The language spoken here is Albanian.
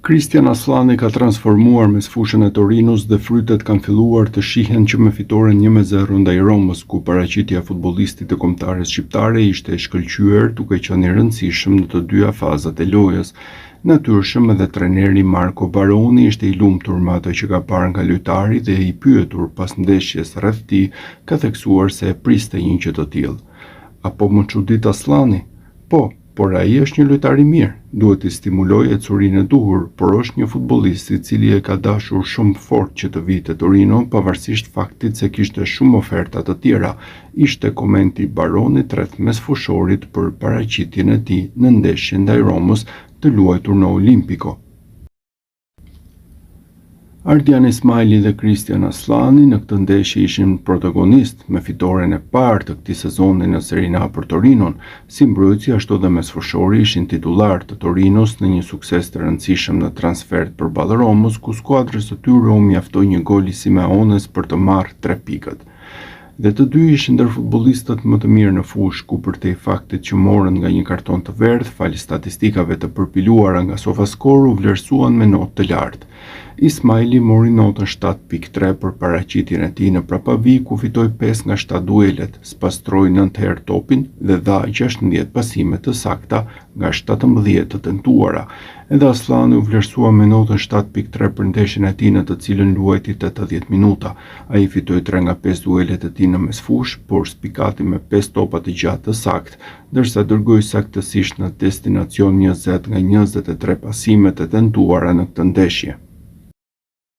Christian Aslani ka transformuar mes fushën e Torinos dhe frytet kanë filluar të shihen që me fitoren 1-0 ndaj Romës, ku paraqitja e futbollistit të kombëtares shqiptare ishte e shkëlqyer duke qenë i rëndësishëm në të dyja fazat e lojës. Natyrshëm edhe trajneri Marco Baroni ishte i lumtur me atë që ka parë nga lojtari dhe i pyetur pas ndeshjes rreth tij ka theksuar se e priste një gjë të tillë. Apo më çudit Aslani? Po, por ai është një lojtar i mirë, duhet të stimulojë ecurinë e duhur, por është një futbollist i cili e ka dashur shumë fort që të vijë te Torino, pavarësisht faktit se kishte shumë oferta të tjera, ishte komenti i Baronit rreth mesfushorit për paraqitjen e tij në ndeshjen ndaj Romës të luajtur në Olimpico. Ardian Ismaili dhe Christian Aslani në këtë ndeshje ishin protagonist me fitoren e parë të këtij sezoni në Serie A për Torinon, si mbrojtësi ashtu dhe mesfushori ishin titullar të Torinos në një sukses të rëndësishëm në transfert përballë Romës, ku skuadrës së tyre u mjaftoi një gol i Simeones për të marrë 3 pikët. Dhe të dy ishin ndër futbollistët më të mirë në fushë, ku përtej faktit që morën nga një karton të verdh, fal statistikave të përpiluara nga SofaScore, u vlerësuan me notë të lartë. Ismaili mori notën 7.3 për paraqitjen e tij në Prapavi, ku fitoi 5 nga 7 duelet, spastroi 9 herë topin dhe dha 16 pasime të sakta nga 17 të tentuara. Edhe Aslani u vlerësua me notën 7.3 për ndeshjen e tij në të cilën luajti 80 minuta. Ai fitoi 3 nga 5 duelet e tij në mesfush, por spikati me 5 topa të gjatë të saktë, ndërsa dërgoi saktësisht në destinacion 20 nga 23 pasimet e tentuara në këtë ndeshje.